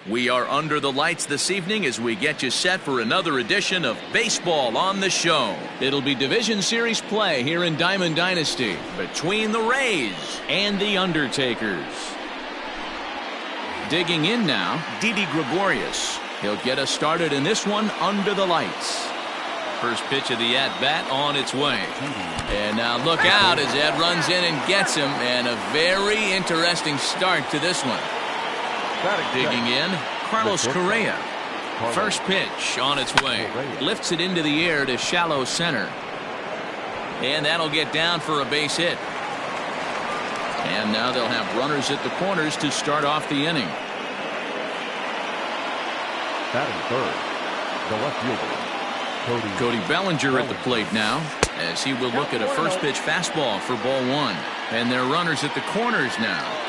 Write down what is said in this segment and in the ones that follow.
We are under the lights this evening as we get you set for another edition of Baseball on the Show. It'll be Division Series play here in Diamond Dynasty between the Rays and the Undertakers. Digging in now, Didi Gregorius. He'll get us started in this one under the lights. First pitch of the at-bat on its way. And now look out as Ed runs in and gets him, and a very interesting start to this one. Digging in, Carlos Correa. First pitch on its way. Lifts it into the air to shallow center. And that'll get down for a base hit. And now they'll have runners at the corners to start off the inning. Batting third, the left fielder, Cody Bellinger at the plate now, as he will look at a first pitch fastball for ball one. And they're runners at the corners now.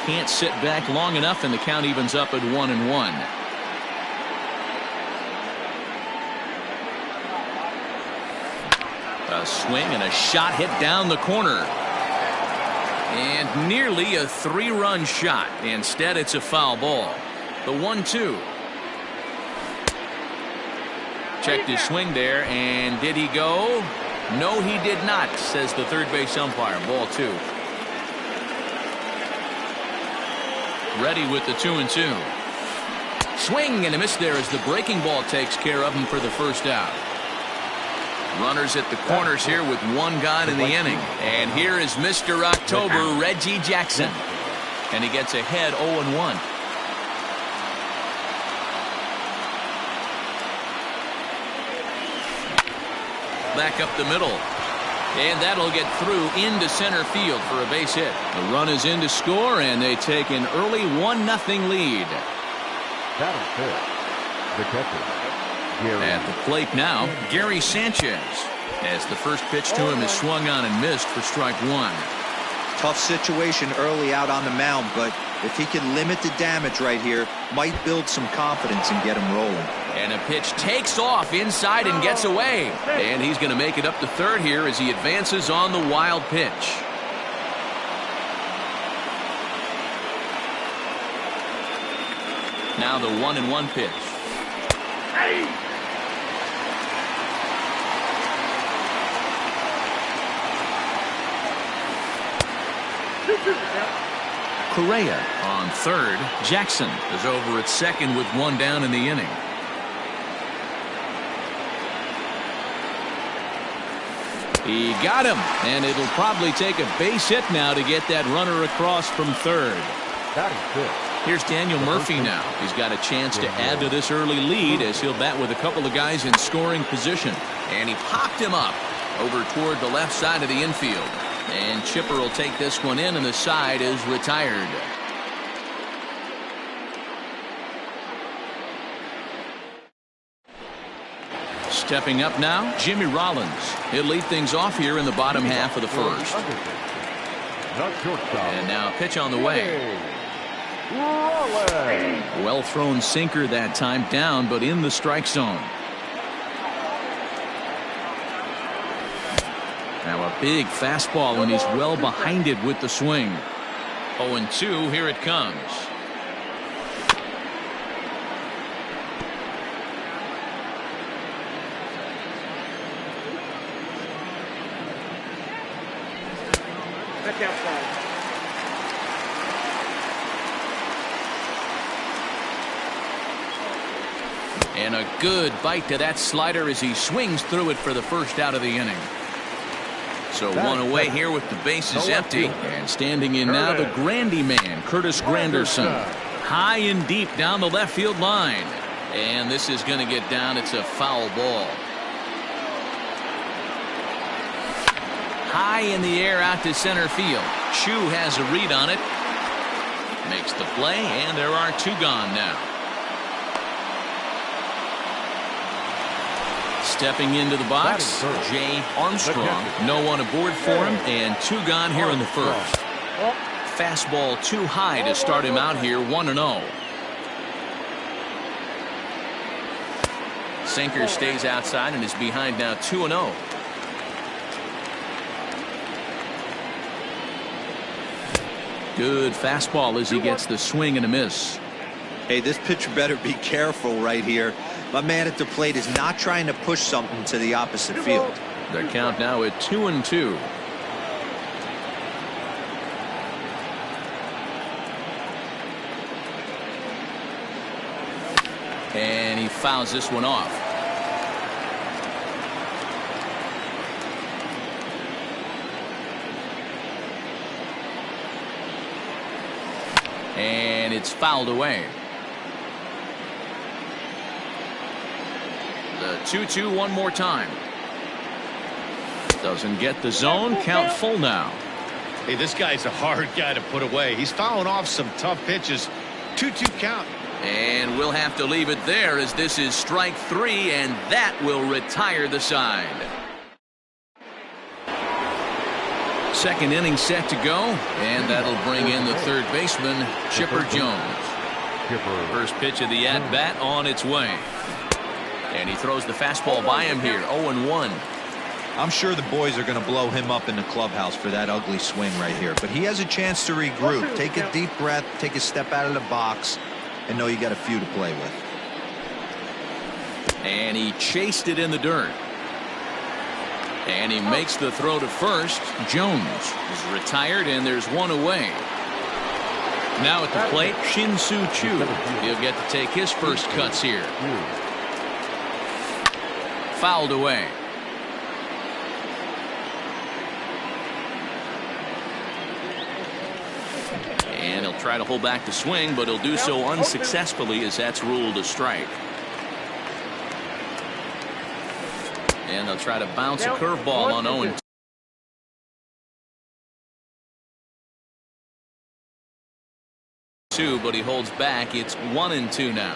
Can't sit back long enough, and the count evens up at 1-1. A swing and a shot hit down the corner. And nearly a three-run shot. Instead, it's a foul ball. The 1-2. Checked his swing there, and did he go? No, he did not, says the third base umpire. Ball two. Ready with the 2-2. Swing and a miss there as the breaking ball takes care of him for the first out. Runners at the corners here with one gone in the inning. And here is Mr. October, Reggie Jackson. And he gets ahead 0-1. Back up the middle. And that'll get through into center field for a base hit. The run is in to score, and they take an early 1-0 lead. Batting fifth, the catcher, Gary. At the plate now, Gary Sanchez, as the first pitch to him is swung on and missed for strike one. Tough situation early out on the mound, but if he can limit the damage right here, might build some confidence and get him rolling. And a pitch takes off inside and gets away. And he's going to make it up to third here as he advances on the wild pitch. Now the 1-1 pitch. Correa on third. Jackson is over at second with one down in the inning. He got him, and it'll probably take a base hit now to get that runner across from third. Here's Daniel Murphy now. He's got a chance to add to this early lead as he'll bat with a couple of guys in scoring position. And he popped him up over toward the left side of the infield. And Chipper will take this one in, and the side is retired. Stepping up now, Jimmy Rollins. He'll lead things off here in the bottom half of the first. And now pitch on the way. Well thrown sinker that time, down but in the strike zone. Now a big fastball, and he's well behind it with the swing. 0-2, here it comes. And a good bite to that slider as he swings through it for the first out of the inning. So one away here with the bases empty. And standing in now, the Grandy man, Curtis Granderson. High and deep down the left field line. And this is going to get down. It's a foul ball. High in the air out to center field. Chu has a read on it. Makes the play, and there are two gone now. Stepping into the box, Jay Armstrong. No one aboard for him, and two gone here in the first. Fastball too high to start him out here, 1-0. Sinker stays outside and is behind now, 2-0. Good fastball as he gets the swing and a miss. Hey, this pitcher better be careful right here. My man at the plate is not trying to push something to the opposite field. Their count now at 2-2. And he fouls this one off. And it's fouled away. The 2-2 one more time. Doesn't get the zone. Count full now. Hey, this guy's a hard guy to put away. He's fouling off some tough pitches. 2-2 count. And we'll have to leave it there as this is strike 3, and that will retire the side. Second inning set to go, and that'll bring in the third baseman, Chipper Jones. First pitch of the at-bat on its way. And he throws the fastball by him here, 0-1. I'm sure the boys are going to blow him up in the clubhouse for that ugly swing right here. But he has a chance to regroup, take a deep breath, take a step out of the box, and know you got a few to play with. And he chased it in the dirt. And he makes the throw to first. Jones is retired, and there's one away. Now at the plate, Shin-Soo Choo. He'll get to take his first cuts here. Fouled away. And he'll try to hold back the swing, but he'll do so unsuccessfully as that's ruled a strike. And they'll try to bounce a curveball on 0-2, but he holds back. It's 1-2 now.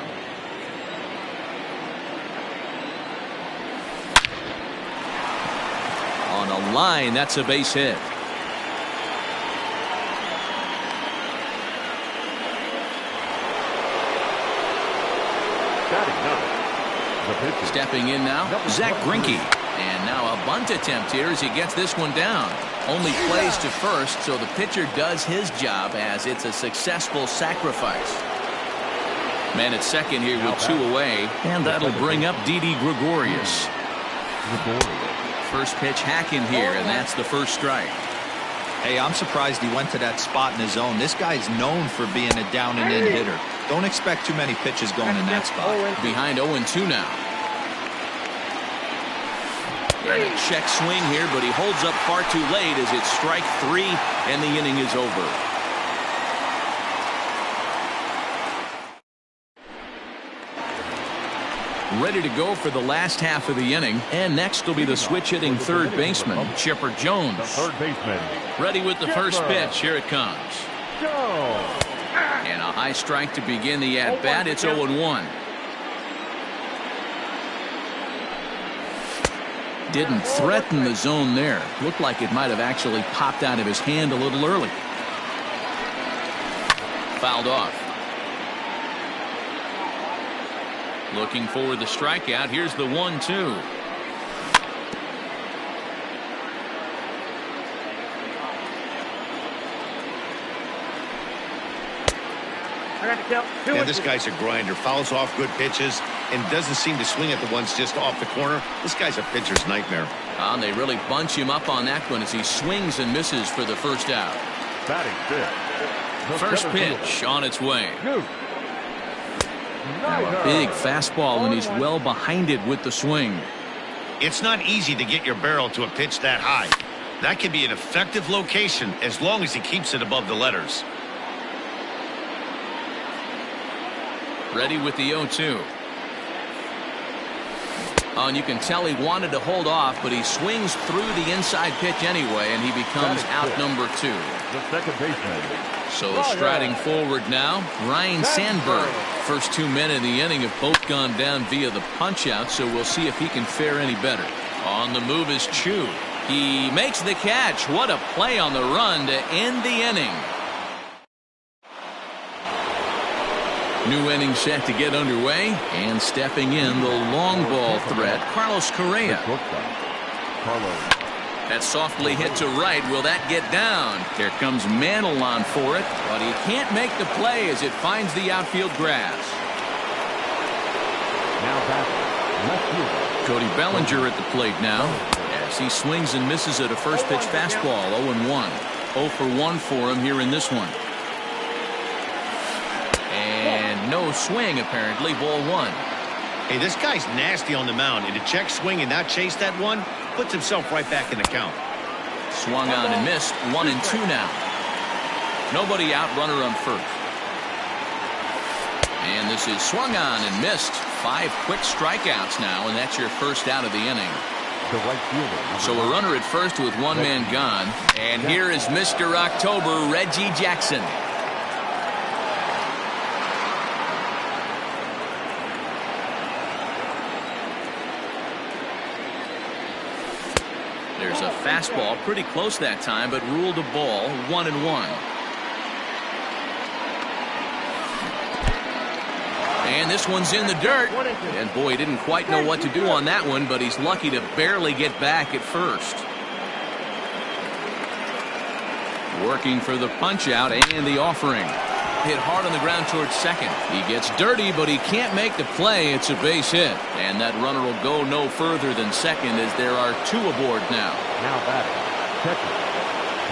On a line, that's a base hit. Stepping in now, Zach Greinke. And now a bunt attempt here as he gets this one down. Only plays to first, so the pitcher does his job as it's a successful sacrifice. Man at second here with 2 away, and that'll bring up Didi Gregorius. First pitch hacking here, and that's the first strike. Hey, I'm surprised he went to that spot in his zone. This guy's known for being a down and in hitter. Don't expect too many pitches going in that spot. Behind 0-2 now. And a check swing here, but he holds up far too late as it's strike 3 and the inning is over. Ready to go for the last half of the inning, and next will be the switch-hitting third baseman, Chipper Jones. Third baseman. Ready with the first pitch. Here it comes. And a high strike to begin the at-bat. It's 0-1. Didn't threaten the zone there. Looked like it might have actually popped out of his hand a little early. Fouled off. Looking for the strikeout. Here's the 1-2. Yeah, this guy's a grinder. Fouls off good pitches and doesn't seem to swing at the ones just off the corner. This guy's a pitcher's nightmare. And they really bunch him up on that one as he swings and misses for the first out. First pitch on its way. Now a big fastball, and he's well behind it with the swing. It's not easy to get your barrel to a pitch that high. That can be an effective location as long as he keeps it above the letters. Ready with the 0-2. And you can tell he wanted to hold off, but he swings through the inside pitch anyway, and he becomes out number 2. The second baseman. So striding forward now, Ryan Sandberg. First 2 men in the inning have both gone down via the punch-out, so we'll see if he can fare any better. On the move is Choo. He makes the catch. What a play on the run to end the inning. New inning set to get underway, and stepping in the long ball threat, Carlos Correa. That softly hit to right. Will that get down? Here comes Mantle on for it, but he can't make the play as it finds the outfield grass. Now batting, left fielder. Cody Bellinger at the plate now as he swings and misses at a first pitch fastball. 0-1. 0 for 1 for him here in this one. And no swing apparently. Ball 1. Hey, this guy's nasty on the mound, and to check swing and not chase that one puts himself right back in the count. Swung on and missed. 1-2 now. Nobody out. Runner on first. And this is swung on and missed. 5 quick strikeouts now, and that's your first out of the inning. The right fielder. So a runner at first with one man gone. And here is Mr. October, Reggie Jackson. There's a fastball pretty close that time, but ruled a ball. 1-1. And this one's in the dirt. And boy, he didn't quite know what to do on that one, but he's lucky to barely get back at first. Working for the punch out and the offering. Hit hard on the ground towards second. He gets dirty, but he can't make the play. It's a base hit. And that runner will go no further than second as there are 2 aboard now. Now batting, catcher,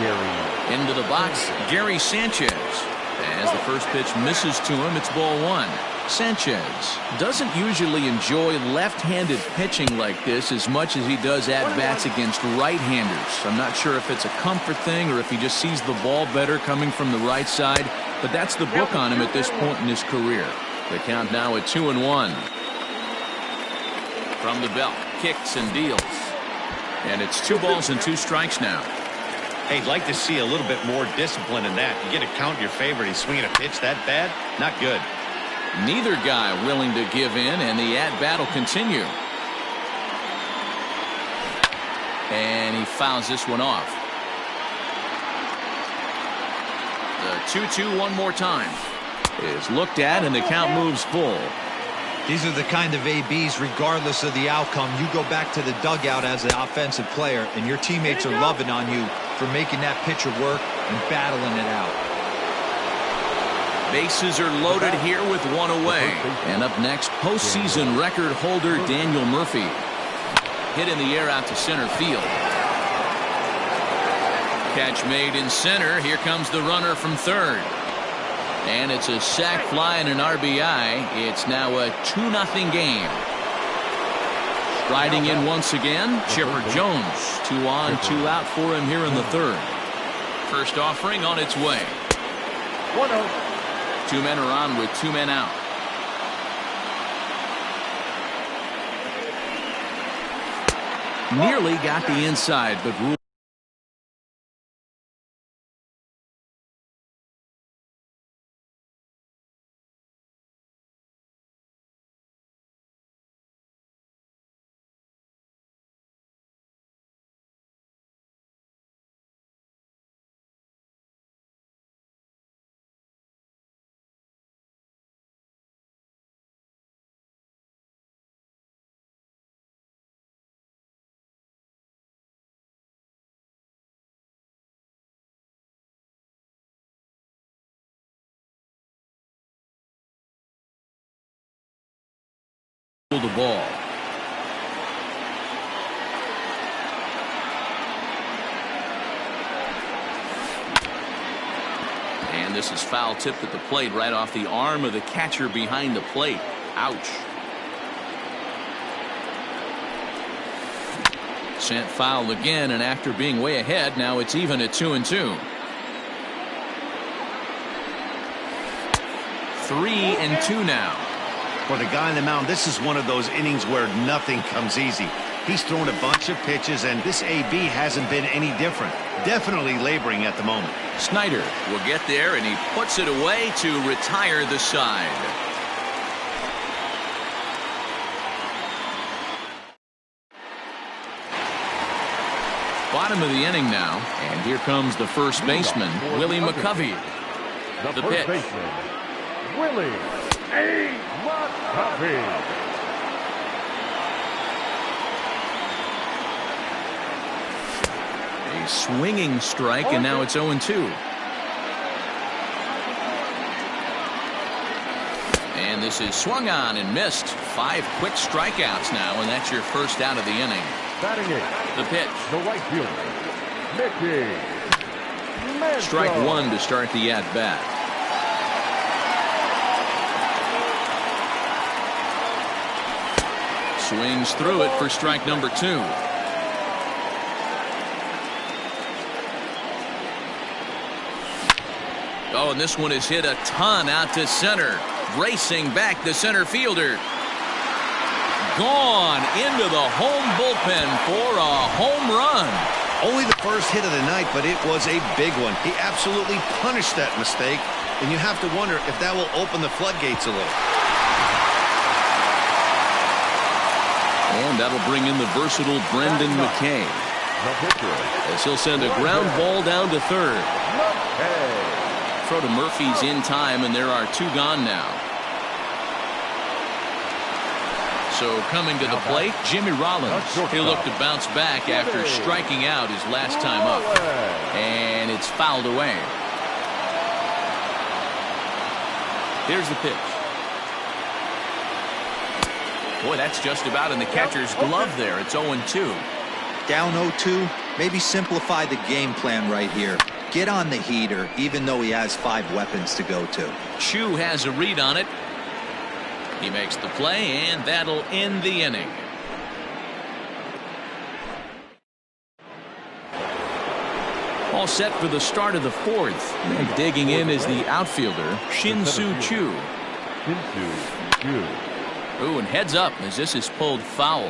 Gary. Into the box, Gary Sanchez. As the first pitch misses to him, it's ball 1. Sanchez doesn't usually enjoy left-handed pitching like this as much as he does at-bats against right-handers. I'm not sure if it's a comfort thing or if he just sees the ball better coming from the right side, but that's the book on him at this point in his career. The count now at 2-1. From the belt, kicks and deals. And it's 2 balls and 2 strikes now. Hey, I'd like to see a little bit more discipline in that. You get a count in your favor, and he's swinging a pitch that bad? Not good. Neither guy willing to give in, and the at-bat will continue. And he fouls this one off. The 2-2 one more time is looked at, and the count moves full. These are the kind of ABs, regardless of the outcome. You go back to the dugout as an offensive player, and your teammates are loving on you for making that pitcher work and battling it out. Bases are loaded here with 1 away. And up next, postseason record holder Daniel Murphy. Hit in the air out to center field. Catch made in center. Here comes the runner from third. And it's a sac fly and an RBI. It's now a 2-0 game. Striding in once again, Chipper Jones. 2 on, 2 out for him here in the third. First offering on its way. 1-0. 2 men are on with 2 men out. Nearly got the inside, but ruled. The ball. And this is foul tipped at the plate right off the arm of the catcher behind the plate. Ouch. Sent foul again, and after being way ahead, now it's even at 2-2. 3-2 now. For the guy on the mound, this is one of those innings where nothing comes easy. He's thrown a bunch of pitches, and this AB hasn't been any different. Definitely laboring at the moment. Snyder will get there, and he puts it away to retire the side. Bottom of the inning now, and here comes the first baseman, Willie McCovey. The first pitch. baseman, Willie McCovey. A swinging strike, and now it's 0-2. And this is swung on and missed. 5 quick strikeouts now, and that's your first out of the inning. Batting it. The pitch. The right fielder, Mickey. Strike 1 to start the at-bat. Swings through it for strike number 2. Oh, and this one is hit a ton out to center. Racing back the center fielder. Gone into the home bullpen for a home run. Only the first hit of the night, but it was a big one. He absolutely punished that mistake, and you have to wonder if that will open the floodgates a little. And that'll bring in the versatile Brendan McKay, as he'll send a ground ball down to third. Throw to Murphy's in time, and there are 2 gone now. So coming to the plate, Jimmy Rollins. He'll look to bounce back after striking out his last time up. And it's fouled away. Here's the pitch. Boy, that's just about in the catcher's glove there. It's 0-2. Down 0-2. Maybe simplify the game plan right here. Get on the heater, even though he has 5 weapons to go to. Chu has a read on it. He makes the play, and that'll end the inning. All set for the start of the 4th. And digging in is the outfielder, Shin-Soo Choo. Ooh, and heads up as this is pulled foul.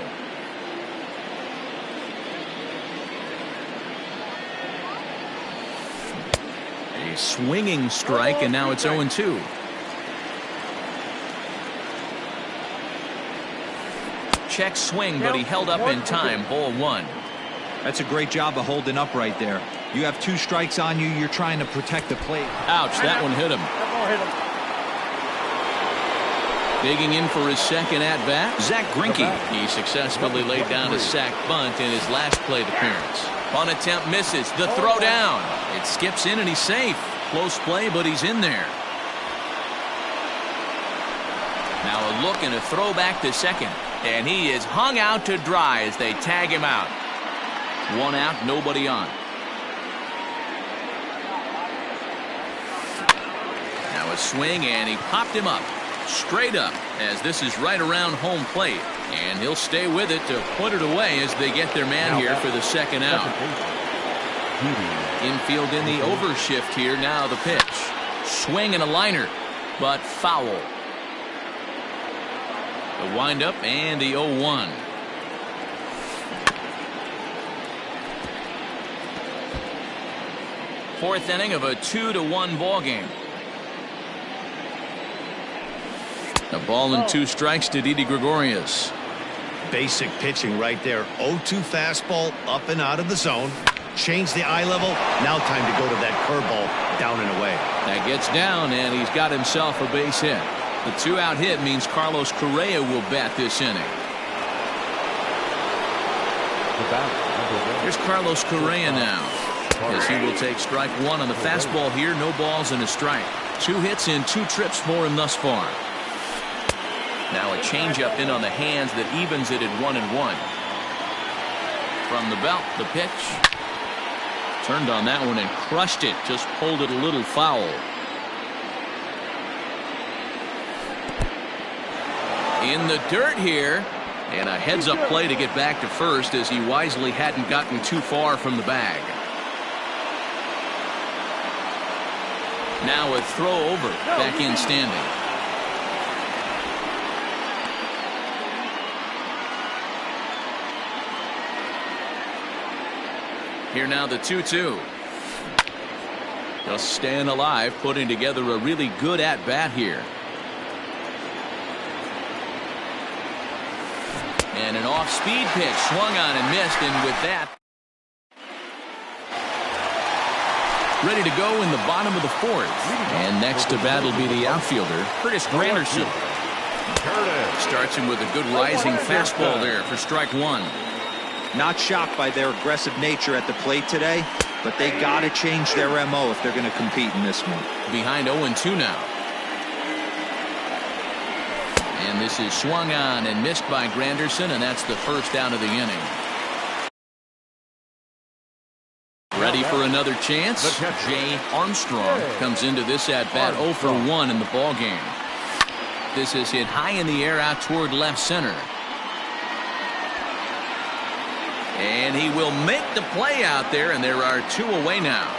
A swinging strike, and now it's 0-2. Check swing, but he held up in time. Ball 1. That's a great job of holding up right there. You have 2 strikes on you. You're trying to protect the plate. Ouch, that one hit him. Digging in for his second at-bat, Zach Greinke. He successfully laid down a sac bunt in his last plate appearance. Bunt attempt misses. The throw down. It skips in and he's safe. Close play, but he's in there. Now a look and a throw back to second. And he is hung out to dry as they tag him out. 1 out, nobody on. Now a swing, and he popped him up. Straight up, as this is right around home plate. And he'll stay with it to put it away as they get their man here for the second out. Infield in the overshift here. Now the pitch. Swing and a liner, but foul. The windup and the 0-1. Fourth inning of a 2-1 ball game. A ball and 2 strikes to Didi Gregorius. Basic pitching right there. 0-2 fastball up and out of the zone. Change the eye level. Now time to go to that curveball down and away. That gets down, and he's got himself a base hit. The 2-out hit means Carlos Correa will bat this inning. Here's Carlos Correa now, as he will take strike 1 on the fastball here. No balls and a strike. 2 hits in 2 trips for him thus far. Now a changeup in on the hands that evens it at 1-1. From the belt, the pitch. Turned on that one and crushed it. Just pulled it a little foul. In the dirt here, and a heads-up play to get back to first as he wisely hadn't gotten too far from the bag. Now a throw over, back in standing. Here now the 2-2. Just staying alive, putting together a really good at-bat here. And an off-speed pitch swung on and missed, and with that, ready to go in the bottom of the 4th. And next to bat will be the outfielder, Curtis Granderson. Starts him with a good rising fastball there for strike 1. Not shocked by their aggressive nature at the plate today, but they got to change their MO if they're going to compete in this one. Behind 0-2 now. And this is swung on and missed by Granderson, and that's the first out of the inning. Ready for another chance. Jay Armstrong comes into this at bat 0 for 1 in the ball game. This is hit high in the air out toward left center. And he will make the play out there, and there are 2 away now.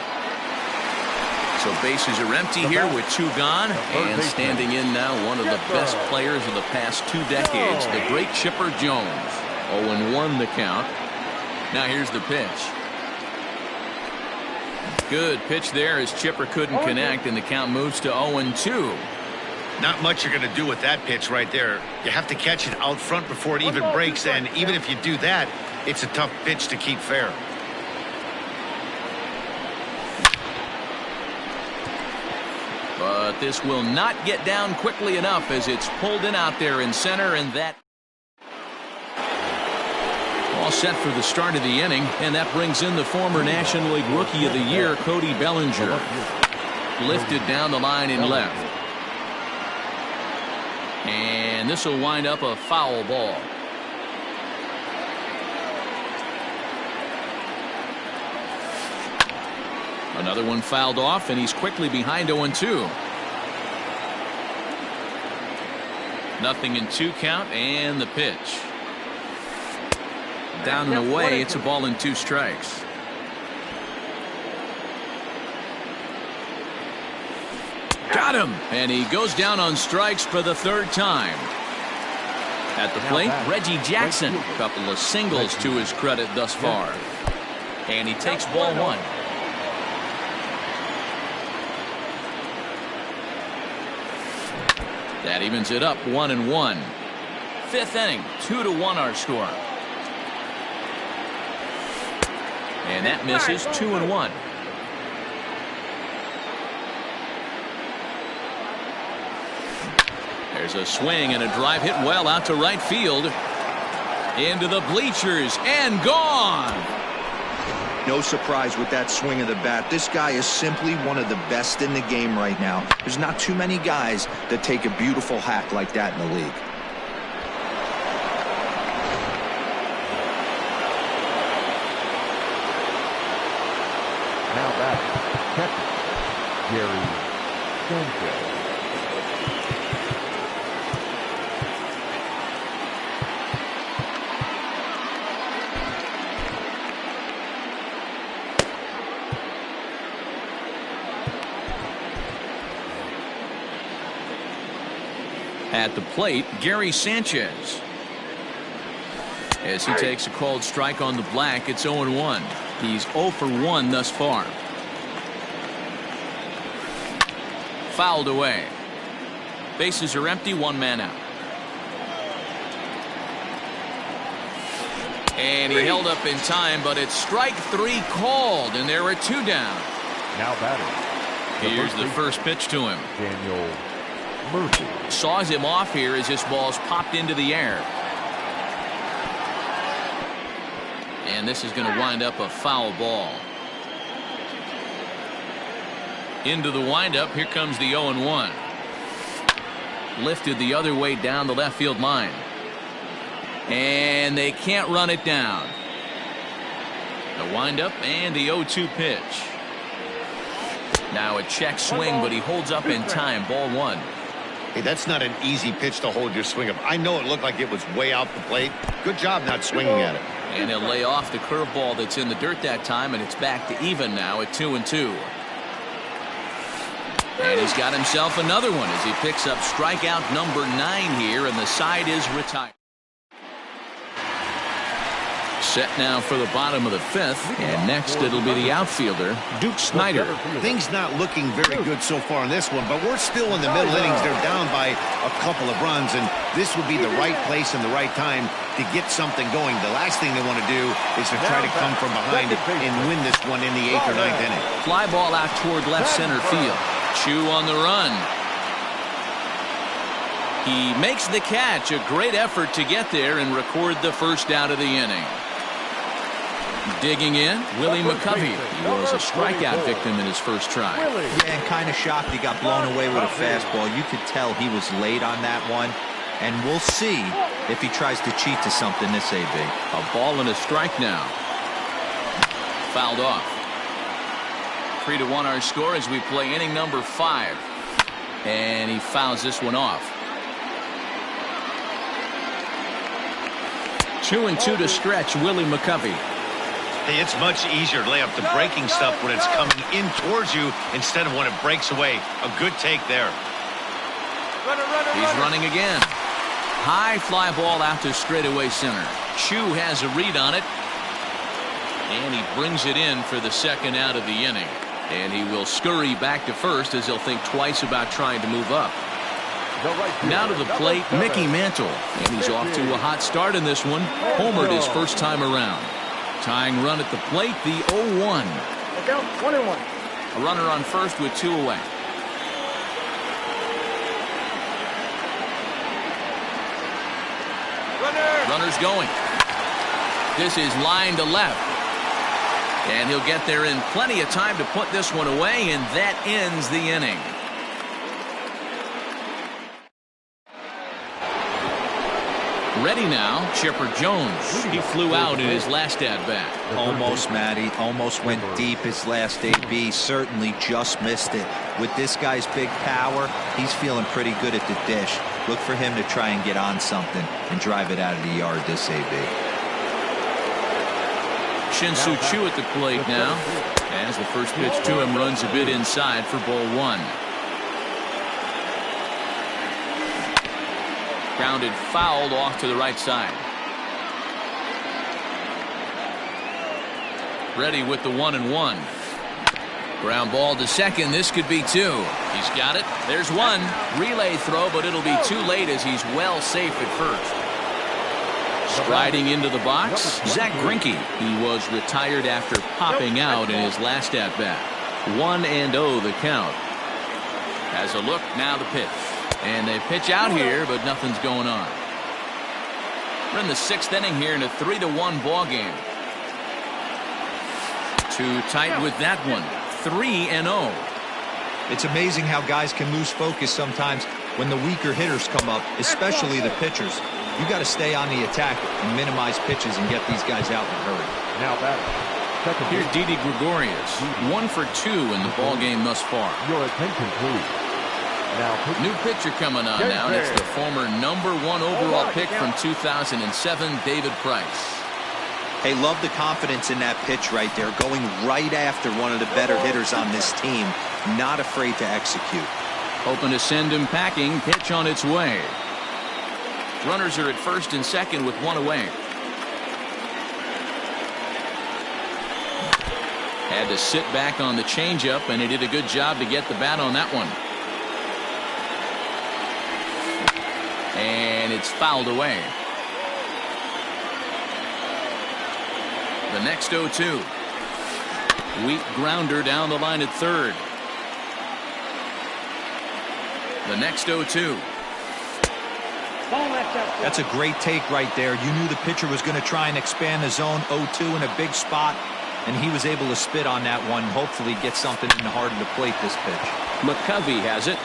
So bases are empty here with 2 gone, and standing in now one of the best players of the past 2 decades, the great Chipper Jones. 0-1 the count. Now here's the pitch. Good pitch there as Chipper couldn't connect, and the count moves to 0-2. Not much you're going to do with that pitch right there. You have to catch it out front before it even breaks, and even if you do that, it's a tough pitch to keep fair. But this will not get down quickly enough as it's pulled in out there in center, and that all set for the start of the inning, and that brings in the former National League Rookie of the Year, Cody Bellinger. Lifted down the line in left. And this will wind up a foul ball. Another one fouled off, and he's quickly behind 0-2. Nothing in 2 count, and the pitch. Down and away, it's a ball and 2 strikes. Got him, and he goes down on strikes for the 3rd time. At the plate, Reggie Jackson. A couple of singles to his credit thus far. And he takes ball 1. That evens it up 1-1. 5th inning, 2-1 our score. And that misses 2-1. There's a swing and a drive hit well out to right field. Into the bleachers and gone. No surprise with that swing of the bat. This guy is simply one of the best in the game right now. There's not too many guys that take a beautiful hack like that in the league. Now back, catcher, Gary Donkylo. At the plate, Gary Sanchez. As he takes a called strike on the black, it's 0-1. He's 0 for 1 thus far. Fouled away. Bases are empty, 1 man out. And he held up in time, but it's strike 3 called, and there are 2 down. Now batting. Here's the first pitch to him. Daniel Murphy. Saws him off here as this ball's popped into the air. And this is going to wind up a foul ball. Into the windup, here comes the 0-1. Lifted the other way down the left field line. And they can't run it down. The windup and the 0-2 pitch. Now a check swing, but he holds up in time. Ball 1. Hey, that's not an easy pitch to hold your swing up. I know it looked like it was way out the plate. Good job not swinging at it. And he'll lay off the curveball that's in the dirt that time, and it's back to even now at 2-2. And he's got himself another one as he picks up strikeout number 9 here, and the side is retired. Set now for the bottom of the 5th, and next it'll be the outfielder, Duke Snider. Things not looking very good so far in this one, but we're still in the middle innings. They're down by a couple of runs, and this would be the right place and the right time to get something going. The last thing they want to do is to try to come from behind and win this one in the 8th or 9th inning. Fly ball out toward left center field. Chu on the run. He makes the catch. A great effort to get there and record the first out of the inning. Digging in, Willie McCovey. He was a strikeout victim in his first try. Yeah, and kind of shocked he got blown away with a fastball. You could tell he was late on that one. And we'll see if he tries to cheat to something this AB. A ball and a strike now. Fouled off. 3-1 our score as we play inning number 5. And he fouls this one off. 2-2 to stretch Willie McCovey. Hey, it's much easier to lay up the breaking stuff when it's coming in towards you instead of when it breaks away. A good take there. He's running again. High fly ball out to straightaway center. Chu has a read on it. And he brings it in for the second out of the inning. And he will scurry back to first as he'll think twice about trying to move up. Now to the plate, Mickey Mantle. And he's off to a hot start in this one. Homered his first time around. Tying run at the plate, the 0-1. Look out, 1-1. A runner on first with 2 away. Runner's going. This is line to left. And he'll get there in plenty of time to put this one away, and that ends the inning. Ready now, Chipper Jones. He flew out in his last at-bat. Almost, Matty. Almost went deep his last AB. Certainly just missed it. With this guy's big power, he's feeling pretty good at the dish. Look for him to try and get on something and drive it out of the yard this AB. Shin-Soo Choo at the plate now. As the first pitch to him runs a bit inside for ball 1. Grounded fouled off to the right side. Ready with the 1-1. Ground ball to second. This could be 2. He's got it. There's 1. Relay throw, but it'll be too late as he's well safe at first. Striding into the box, Zach Greinke. He was retired after popping out in his last at-bat. 1-0 the count. Has a look, now the pitch. And they pitch out here, but nothing's going on. We're in the 6th inning here in a 3-1 ball game. Too tight with that one. 3-0. It's amazing how guys can lose focus sometimes when the weaker hitters come up, especially the pitchers. You got to stay on the attack and minimize pitches and get these guys out in a hurry. Now batting. Here's Didi Gregorius. 1 for 2 in the ball game thus far. Your attention, please. Now, new pitcher coming on now, and it's the former #1 overall pick from 2007, David Price. Hey, love the confidence in that pitch right there, going right after one of the better hitters on this team, not afraid to execute. Hoping to send him packing. Pitch on its way. Runners are at first and second with 1 away. Had to sit back on the changeup, and he did a good job to get the bat on that one. And it's fouled away. The next 0-2. Weak grounder down the line at third. The next 0-2. That's a great take right there. You knew the pitcher was going to try and expand the zone. 0-2 in a big spot, and he was able to spit on that one. Hopefully get something in the heart of the plate this pitch. McCovey has it.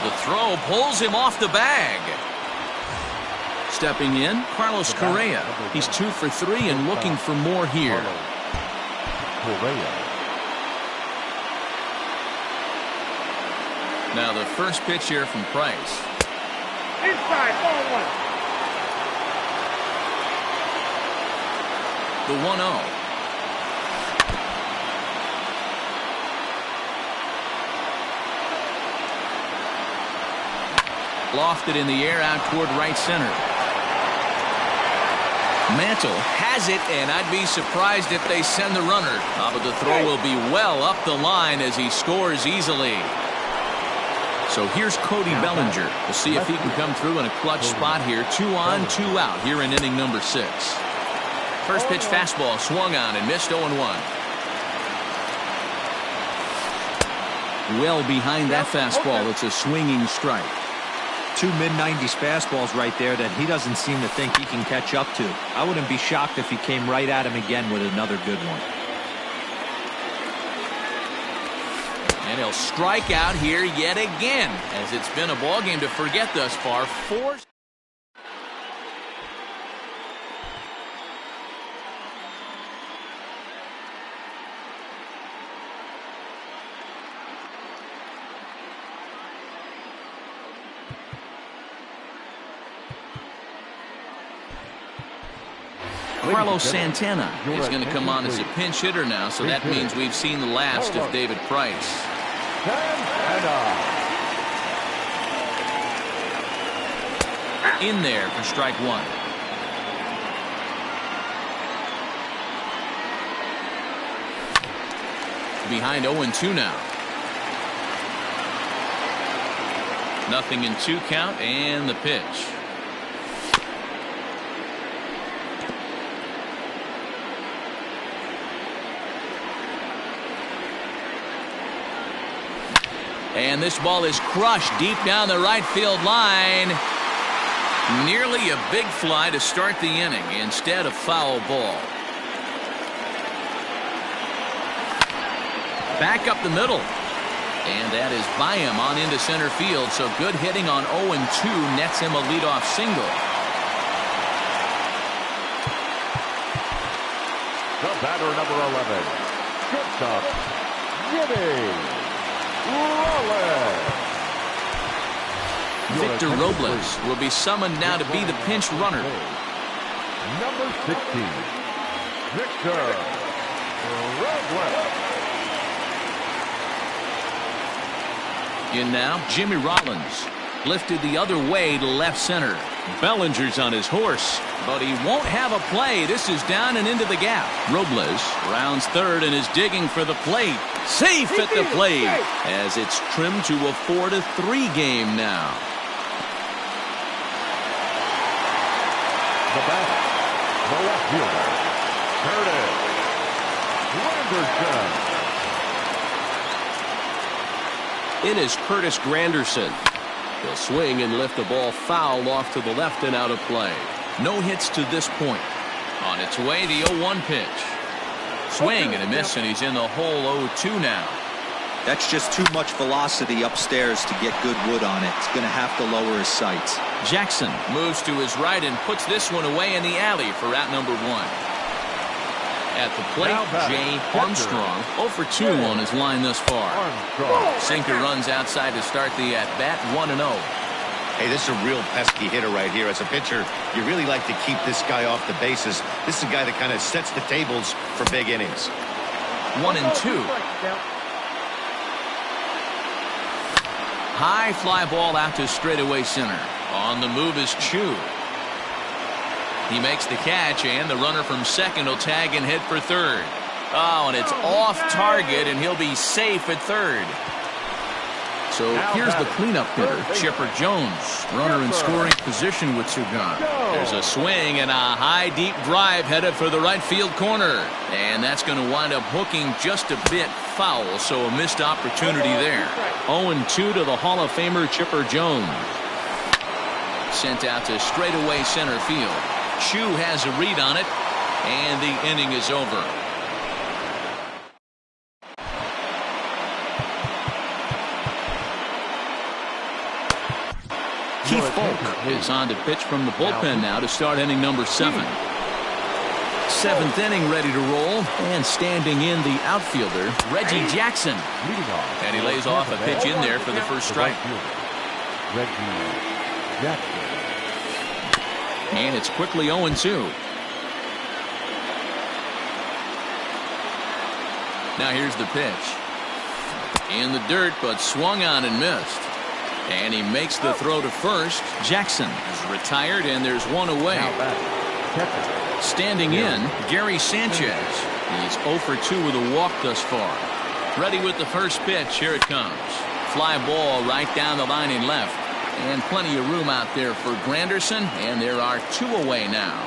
The throw pulls him off the bag. Stepping in, Carlos Correa. He's 2 for 3 and looking for more here. Now the first pitch here from Price. Inside, ball 1. The 1-0. Lofted in the air out toward right center. Mantle has it, and I'd be surprised if they send the runner. But the throw will be well up the line as he scores easily. So here's Cody Bellinger. We'll see if he can come through in a clutch spot here. 2 on, 2 out here in inning number 6. First pitch fastball swung on and missed 0-1. Well behind that fastball. It's a swinging strike. two mid-90s fastballs right there that he doesn't seem to think he can catch up to. I wouldn't be shocked if he came right at him again with another good one. And he'll strike out here yet again, as it's been a ball game to forget thus far. Four. Carlos Santana is going to come on as a pinch hitter now, so that means we've seen the last of David Price. In there for strike one. Behind 0-2 now. Nothing in 2 count, and the pitch. And this ball is crushed deep down the right field line. Nearly a big fly to start the inning instead of foul ball. Back up the middle. And that is by him on into center field. So good hitting on 0-2 nets him a leadoff single. The batter, number 11. Shortstop, Jimmy Victor Robles will be summoned now to be the pinch runner. Number 16, Victor Robles. In now, Jimmy Rollins. Lifted the other way to left center. Bellinger's on his horse, but he won't have a play. This is down and into the gap. Robles rounds third and is digging for the plate. Safe at the plate as it's trimmed to a 4-3 game now. The batter, the left fielder, Curtis Granderson. It is Curtis Granderson. He'll swing and lift the ball foul off to the left and out of play. No hits to this point. On its way, the 0-1 pitch. Swing and a miss, and he's in the hole 0-2 now. That's just too much velocity upstairs to get good wood on it. He's going to have to lower his sights. Jackson moves to his right and puts this one away in the alley for out number 1. At the plate, Jay Armstrong, 0 for 2 on his line thus far. Sinker runs outside to start the at-bat, 1-0. Hey, this is a real pesky hitter right here. As a pitcher, you really like to keep this guy off the bases. This is a guy that kind of sets the tables for big innings. 1-2. High fly ball out to straightaway center. On the move is Chu. He makes the catch, and the runner from second will tag and hit for third. Oh, and it's off target, and he'll be safe at third. So here's the cleanup hitter, Chipper Jones. Runner in scoring position with 2 gone. There's a swing and a high, deep drive headed for the right field corner. And that's going to wind up hooking just a bit foul, so a missed opportunity there. 0-2 to the Hall of Famer Chipper Jones. Sent out to straightaway center field. Chu has a read on it, and the inning is over. Keith Folk is on to pitch from the bullpen now to start inning number 7. 7th inning ready to roll, and standing in the outfielder, Reggie Jackson. And he lays off a pitch in there for the first strike. Reggie Jackson. And it's quickly 0-2. Now here's the pitch. In the dirt, but swung on and missed. And he makes the throw to first. Jackson is retired, and there's one away. Standing in, Gary Sanchez. He's 0 for 2 with a walk thus far. Ready with the first pitch. Here it comes. Fly ball right down the line in left. And plenty of room out there for Granderson, and there are 2 away now.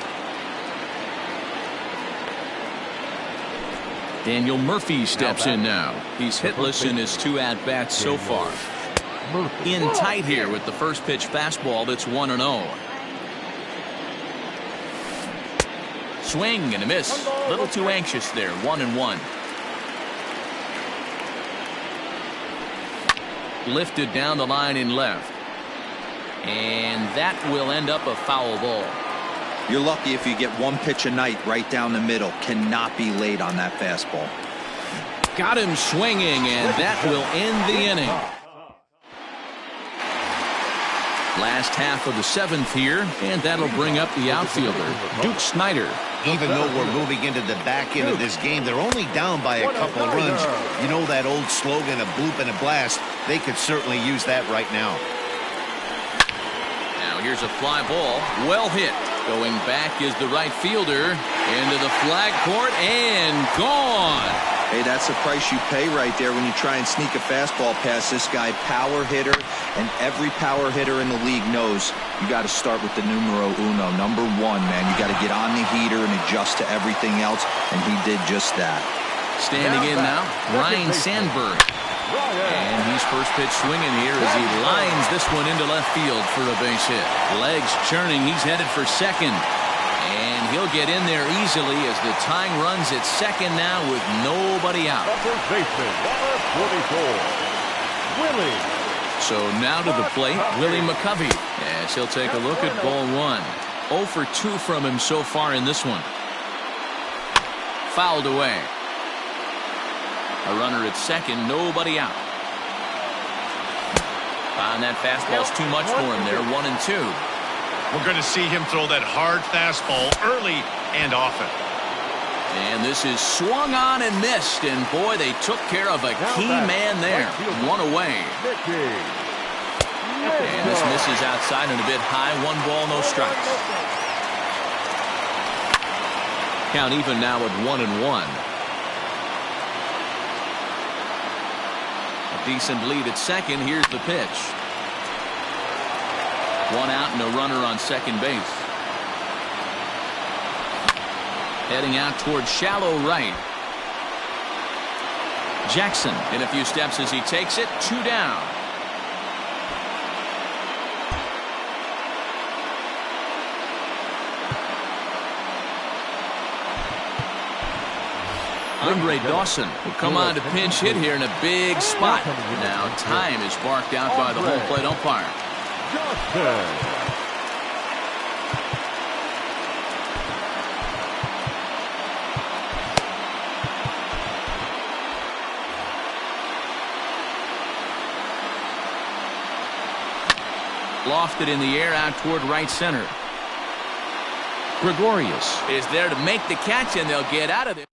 Daniel Murphy steps in now. He's hitless in his 2 at-bats so far. In tight here with the first pitch fastball that's 1-0. Swing and a miss. A little too anxious there. 1-1. Lifted down the line in left. And that will end up a foul ball. You're lucky if you get one pitch a night right down the middle. Cannot be late on that fastball. Got him swinging, and that will end the inning. Last half of the seventh here, and that'll bring up the outfielder, Duke Snyder. Even though we're moving into the back end of this game, they're only down by a couple of runs. You know that old slogan, a bloop and a blast? They could certainly use that right now. Now here's a fly ball, well hit. Going back is the right fielder, into the flag court, and gone. Hey, that's the price you pay right there when you try and sneak a fastball past this guy. Power hitter, and every power hitter in the league knows you got to start with the numero uno, number one, man. You got to get on the heater and adjust to everything else, and he did just that. Standing in now, Ryan Sandberg. And he's first pitch swinging here as he lines this one into left field for a base hit. Legs churning, he's headed for second. And he'll get in there easily as the tying runs at second now with nobody out. First baseman, number 44, Willie. So now to the plate, Willie McCovey. As he'll take a look at ball one. 0 for 2 from him so far in this one. Fouled away. A runner at second, nobody out. And that fastball's too much for him there, 1-2. We're going to see him throw that hard fastball early and often. And this is swung on and missed, and boy, they took care of a key man there. One away. And this misses outside and a bit high. 1 ball, no strikes. Count even now at 1-1. A decent lead at second. Here's the pitch. 1 out and a runner on second base. Heading out towards shallow right. Jackson in a few steps as he takes it. 2 down. Andre Dawson will come on to pinch hit here in a big spot. Now time is barked out by the home plate umpire. Lofted in the air out toward right center. Gregorius is there to make the catch, and they'll get out of it.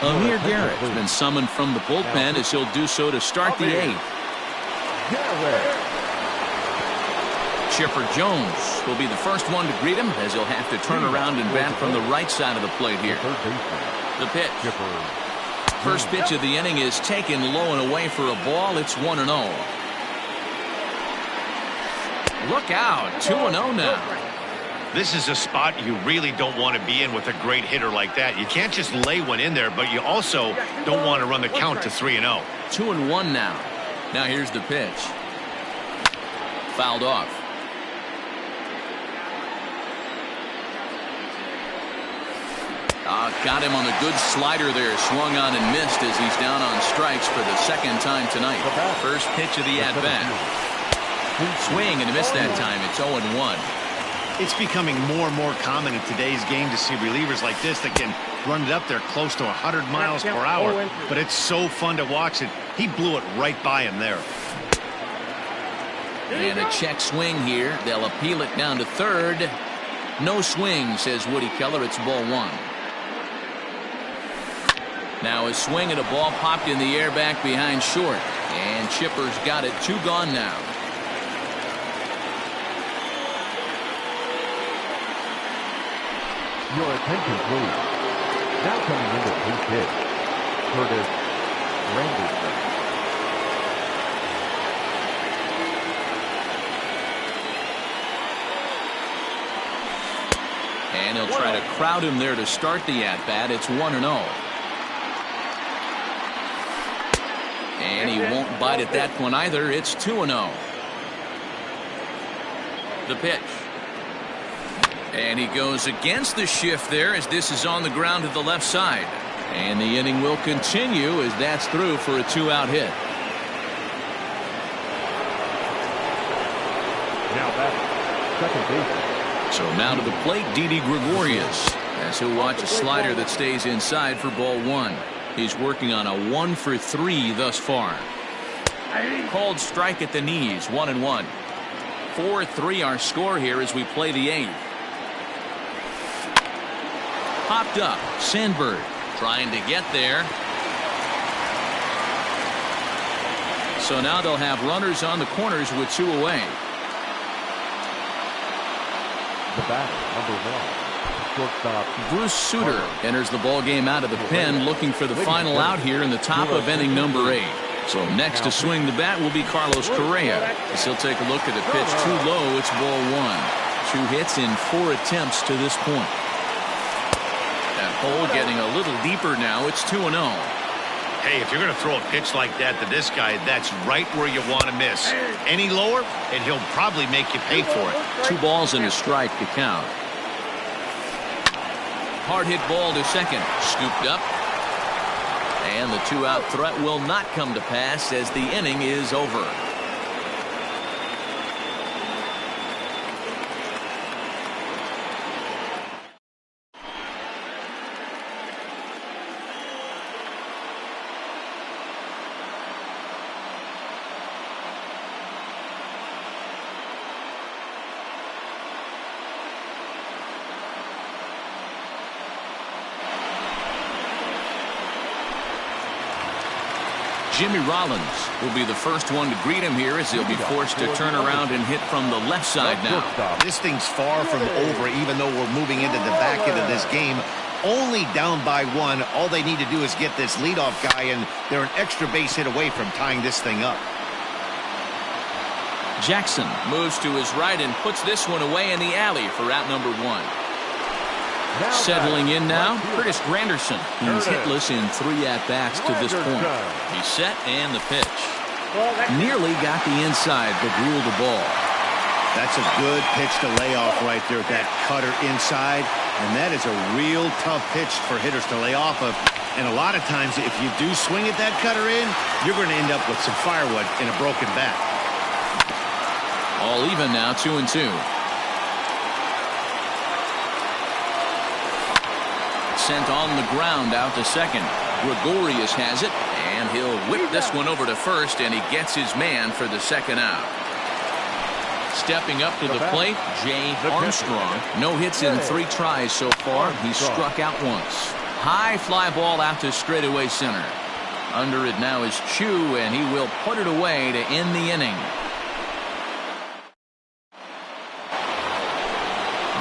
Amir Garrett has been summoned from the bullpen as he'll do so to start the 8th. Chipper Jones will be the first one to greet him as he'll have to turn around and bat from the right side of the plate here. The pitch. First pitch of the inning is taken low and away for a ball. It's 1-0. Look out. 2-0 now. This is a spot you really don't want to be in with a great hitter like that. You can't just lay one in there, but you also don't want to run the count to 3-0. 2-1 now. Now here's the pitch. Fouled off. Got him on the good slider there. Swung on and missed as he's down on strikes for the second time tonight. First pitch of the at-bat. Swing and a miss that time. It's 0-1. It's becoming more and more common in today's game to see relievers like this that can run it up there close to 100 miles per hour. But it's so fun to watch it. He blew it right by him there. And a check swing here. They'll appeal it down to third. No swing, says Woody Keller. It's ball 1. Now a swing and a ball popped in the air back behind short. And Chipper's got it. 2 gone now. Your attention, please. Now coming into his pitch, Curtis Granderson. And he'll try to crowd him there to start the at-bat. It's 1-0. And he won't bite at that one either. It's 2-0. The pitch. And he goes against the shift there as this is on the ground to the left side. And the inning will continue as that's through for a 2-out hit. Now back, second base. So now to the plate, Didi Gregorius, as he'll watch a slider that stays inside for ball one. He's working on a 1-for-3 thus far. Called strike at the knees, 1-1. 4-3 our score here as we play the eighth. Popped up, Sandberg trying to get there. So now they'll have runners on the corners with 2 away. The batter, number 1, shortstop Bruce Sutter enters the ball game out of the pen, looking for the final out here in the top of inning number 8. So next to swing the bat will be Carlos Correa, as he'll take a look at the pitch too low. It's ball 1. 2 hits in 4 attempts to this point. That hole getting a little deeper now. It's 2-0. Hey, if you're going to throw a pitch like that to this guy, that's right where you want to miss. Any lower, and he'll probably make you pay for it. 2 balls and a strike to count. Hard hit ball to second. Scooped up. And the 2-out threat will not come to pass as the inning is over. Jimmy Rollins will be the first one to greet him here as he'll be forced to turn around and hit from the left side now. This thing's far from over, even though we're moving into the back end of this game. Only down by 1. All they need to do is get this leadoff guy, and they're an extra base hit away from tying this thing up. Jackson moves to his right and puts this one away in the alley for out number 1. Settling in now, Curtis Granderson. He's hitless in 3 at-bats to this point. He's set and the pitch. Nearly got the inside, but ruled the ball. That's a good pitch to lay off right there, that cutter inside. And that is a real tough pitch for hitters to lay off of. And a lot of times, if you do swing at that cutter in, you're going to end up with some firewood in a broken bat. All even now, 2-2. Sent on the ground out to second. Gregorius has it, and he'll whip this one over to first, and he gets his man for the second out. Stepping up to the plate, Jay Armstrong. No hits in 3 tries so far. He struck out once. High fly ball out to straightaway center. Under it now is Chu, and he will put it away to end the inning.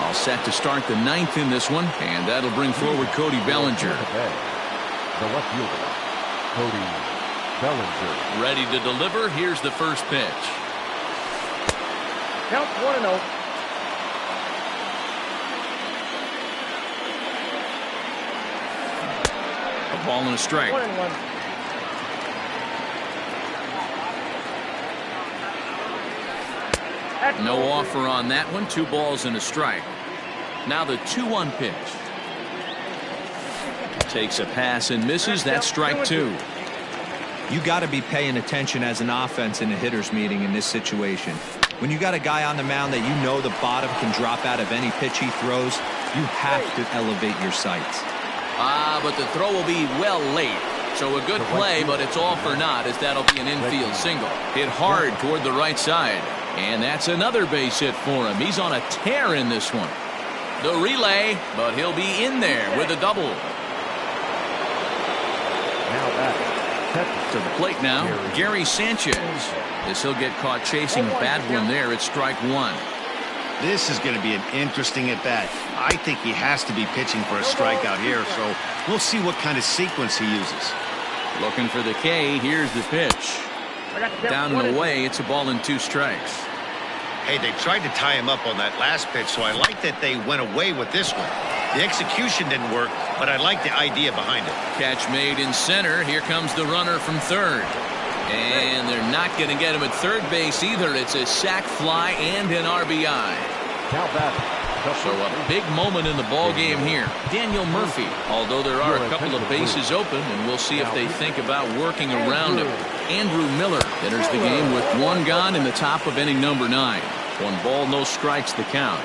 All set to start the 9th in this one, and that'll bring forward Cody Bellinger. The left fielder, Cody Bellinger. Ready to deliver. Here's the first pitch. Count 1-0. A ball and a strike. 1-1. No offer on that one. 2 balls and a strike. Now the 2-1 pitch. Takes a pass and misses. That's strike 2. You got to be paying attention as an offense in a hitter's meeting in this situation. When you got a guy on the mound that you know the bottom can drop out of any pitch he throws, you have to elevate your sights. But the throw will be well late. So a good play, but it's all for naught as that'll be an infield single. Hit hard toward the right side. And that's another base hit for him. He's on a tear in this one. The relay, but he'll be in there with a double. Now back. To the plate now, Gary Sanchez. As he'll get caught chasing bad one there at strike 1. This is going to be an interesting at-bat. I think he has to be pitching for a strikeout here, so we'll see what kind of sequence he uses. Looking for the K. Here's the pitch. Down and away. It's a ball and 2 strikes. Hey, they tried to tie him up on that last pitch, so I like that they went away with this one. The execution didn't work, but I like the idea behind it. Catch made in center. Here comes the runner from third. And they're not going to get him at third base either. It's a sac fly and an RBI. Now batting. So a big moment in the ball game here. Daniel Murphy, although there are a couple of bases open, and we'll see if they think about working around him. Andrew Miller enters the game with one gone in the top of inning number 9. 1 ball, no strikes the count.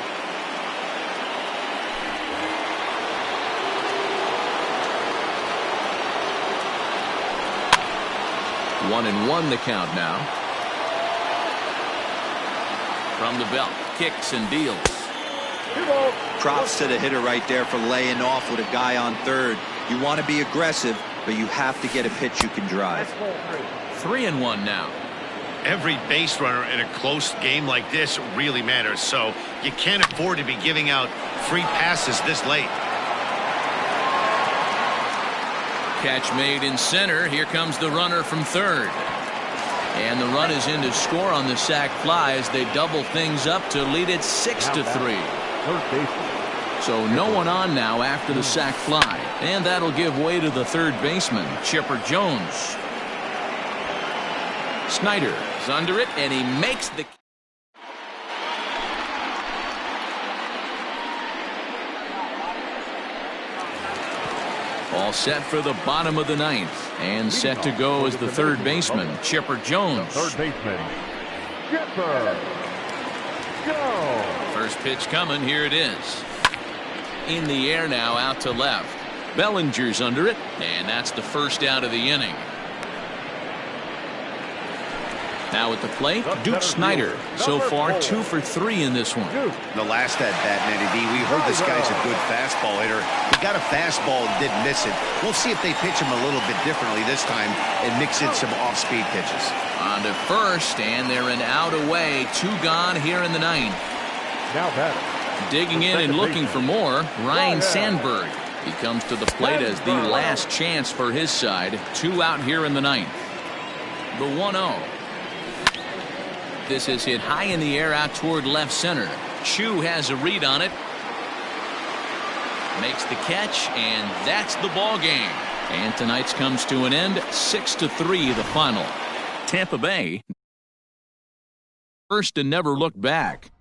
One and one the count now. From the belt, kicks and deals. Props to the hitter right there for laying off with a guy on third. You want to be aggressive, but you have to get a pitch you can drive. 3-1 now. Every base runner in a close game like this really matters, so you can't afford to be giving out free passes this late. Catch made in center. Here comes the runner from third. And the run is in to score on the sac fly as they double things up to lead it 6-3. So no one on now after the sac fly. And that'll give way to the third baseman, Chipper Jones. Snyder is under it, and he makes the... All set for the bottom of the 9th. And set to go as the third baseman, Chipper Jones. Third baseman, Chipper Jones. First pitch coming. Here it is. In the air now, out to left. Bellinger's under it, and that's the first out of the inning. Now at the plate, Duke Snyder. So far, 2 for 3 in this one. The last at bat, Matty B, we heard this guy's a good fastball hitter. He got a fastball and didn't miss it. We'll see if they pitch him a little bit differently this time and mix in some off-speed pitches. On to first, and they're an out away. 2 gone here in the 9th. Now batting. Digging in and looking for more, Ryan Sandberg. He comes to the plate as the last chance for his side. 2 out here in the 9th. The 1-0. This is hit high in the air out toward left center. Chu has a read on it. Makes the catch, and that's the ball game. And tonight's comes to an end. 6-3 the final. Tampa Bay first and never looked back.